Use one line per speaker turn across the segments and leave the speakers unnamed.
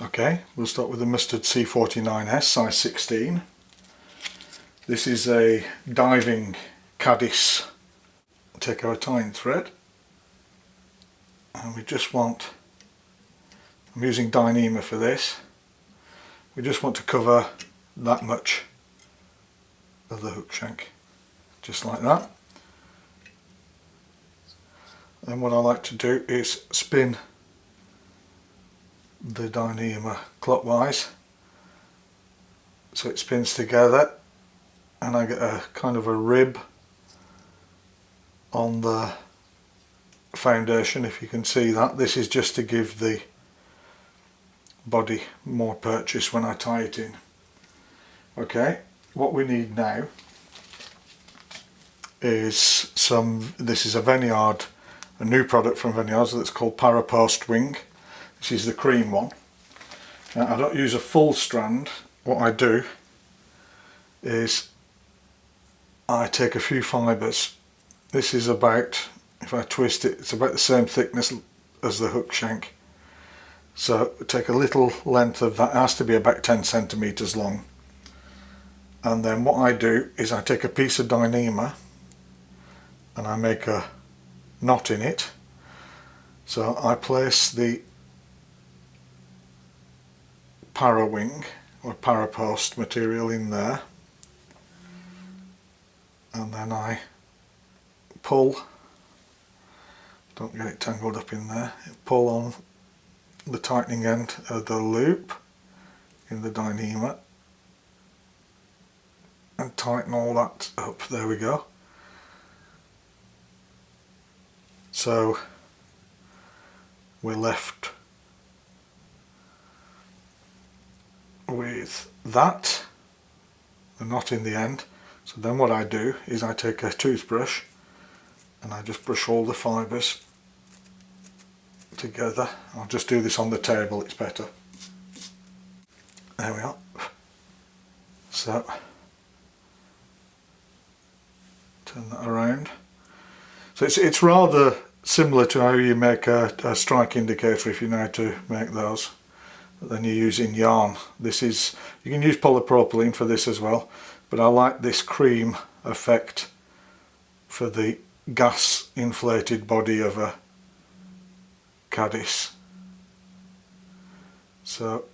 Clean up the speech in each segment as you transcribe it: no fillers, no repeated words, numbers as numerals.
Okay, we'll start with the Mustard C49S size 16. This is a diving caddis. Take our tying thread and we just want, I'm using Dyneema for this, we just want to cover that much of the hook shank, just like that. And what I like to do is spin the Dyneema clockwise so it spins together and I get a kind of a rib on the foundation, if you can see that. This is just to give the body more purchase when I tie it in. Okay, what we need now is this is a Vineyard, a new product from Vineyard that's called Parapost Wing. This is the cream one. Now, I don't use a full strand. What I do is I take a few fibres. This is about, if I twist it, it's about the same thickness as the hook shank. So take a little length of that, it has to be about 10 centimetres long. And then what I do is I take a piece of Dyneema and I make a knot in it. So I place the para wing or parapost material in there, and then I pull, don't get it tangled up in there, pull on the tightening end of the loop in the Dyneema and tighten all that up. There we go. So we're left with that, the knot in the end. So then what I do is I take a toothbrush and I just brush all the fibres together. I'll just do this on the table, it's better. There we are. So turn that around. So it's rather similar to how you make a strike indicator, if you know how to make those. But then you're using yarn. This is, you can use polypropylene for this as well, but I like this cream effect for the gas inflated body of a caddis. So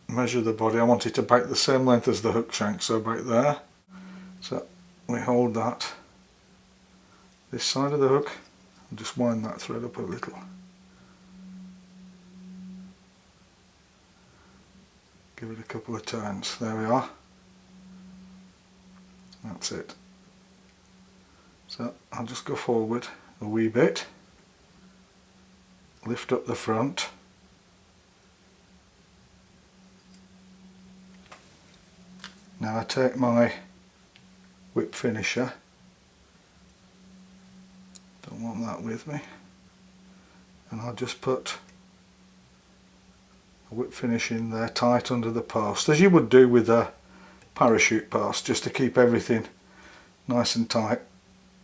measure the body. I want it about the same length as the hook shank, so about there. So we hold that this side of the hook and just wind that thread up a little. Give it a couple of turns. There we are. That's it. So I'll just go forward a wee bit, lift up the front, now I take my whip finisher, don't want that with me, and I'll just put a whip finish in there tight under the post, as you would do with a parachute post, just to keep everything nice and tight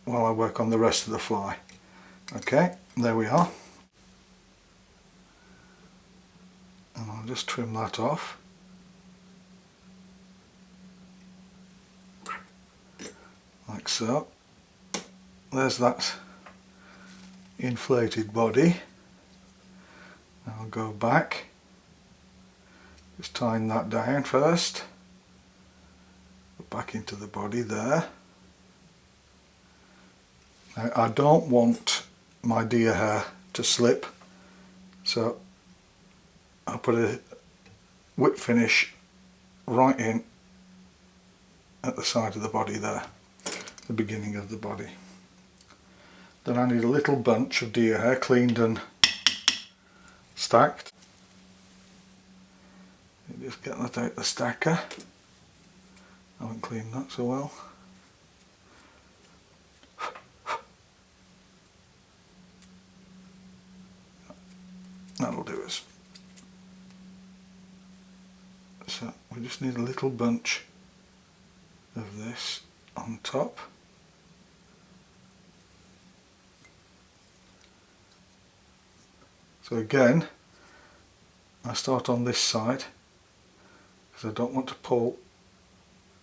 while I work on the rest of the fly. Okay, there we are. And I'll just trim that off. Like so. There's that inflated body. Now I'll go back, just tying that down first, back into the body there. Now I don't want my deer hair to slip, so I'll put a whip finish right in at the side of the body there, the beginning of the body. Then I need a little bunch of deer hair, cleaned and stacked. You just get that out the stacker. I haven't cleaned that so well. That'll do us. So we just need a little bunch of this on top. So again, I start on this side because I don't want to pull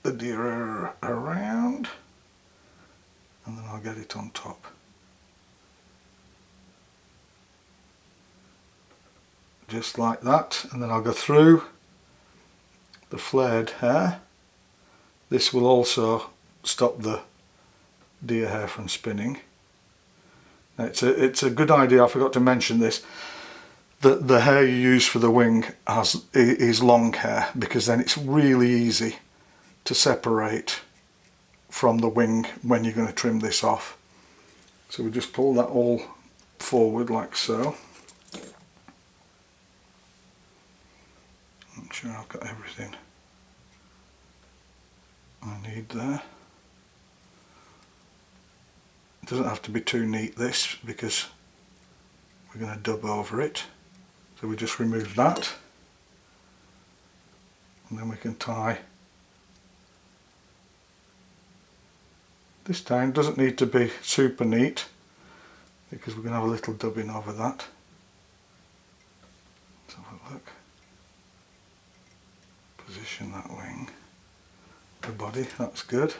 the deer around, and then I'll get it on top. Just like that, and then I'll go through the flared hair. This will also stop the deer hair from spinning. Now it's a good idea, I forgot to mention this, that the hair you use for the wing is long hair, because then it's really easy to separate from the wing when you're going to trim this off. So we just pull that all forward like so. Make sure I've got everything I need there. It doesn't have to be too neat, this, because we're going to dub over it. So we just remove that, and then we can tie. This time doesn't need to be super neat, because we're going to have a little dubbing over that. Let's have a look. Position that wing, the body, that's good.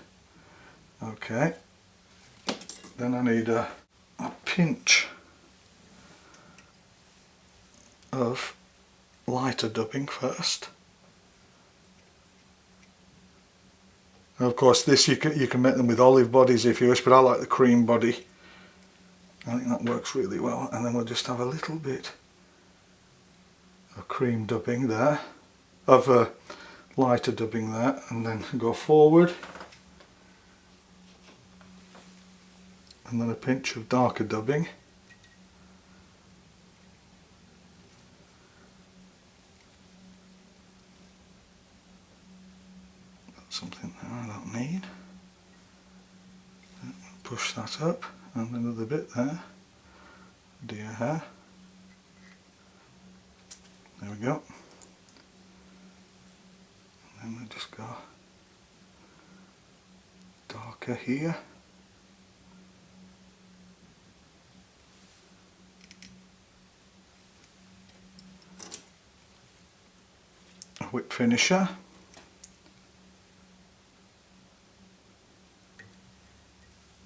Okay, then I need a pinch of lighter dubbing first. And of course this you can make them with olive bodies if you wish, but I like the cream body. I think that works really well. And then we'll just have a little bit of cream dubbing there, of lighter dubbing there, and then go forward, and then a pinch of darker dubbing. Got something there I don't need. Push that up, and another bit there, deer hair. There we go. And we'll just go darker here. A whip finisher.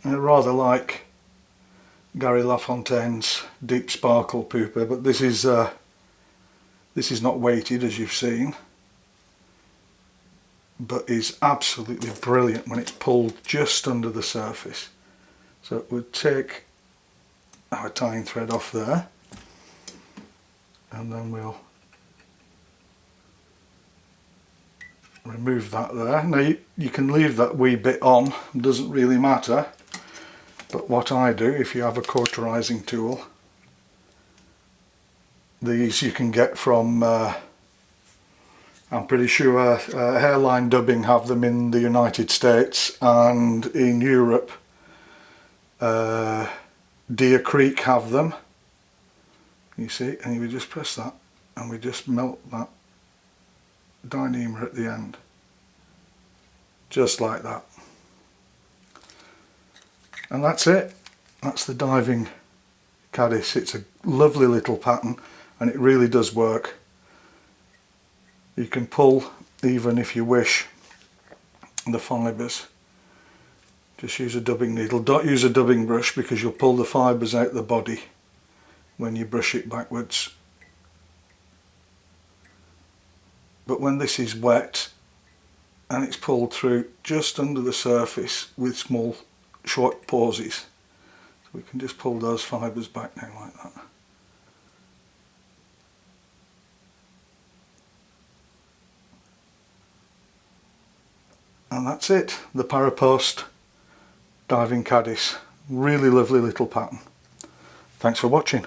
I rather like Gary LaFontaine's Deep Sparkle Pooper, but this is not weighted, as you've seen, but is absolutely brilliant when it's pulled just under the surface. So we'll take our tying thread off there, and then we'll remove that there. Now you can leave that wee bit on, it doesn't really matter, but what I do, if you have a cauterizing tool, these you can get from I'm pretty sure Hairline Dubbing have them in the United States, and in Europe Deer Creek have them, you see, and we just press that and we just melt that Dyneema at the end, just like that, and that's it. That's the diving caddis. It's a lovely little pattern and it really does work. You can pull, even if you wish, the fibres. Just use a dubbing needle. Don't use a dubbing brush because you'll pull the fibres out the body when you brush it backwards. But when this is wet and it's pulled through just under the surface with small short pauses, so we can just pull those fibres back now like that. And that's it, the Parapost diving caddis. Really lovely little pattern. Thanks for watching.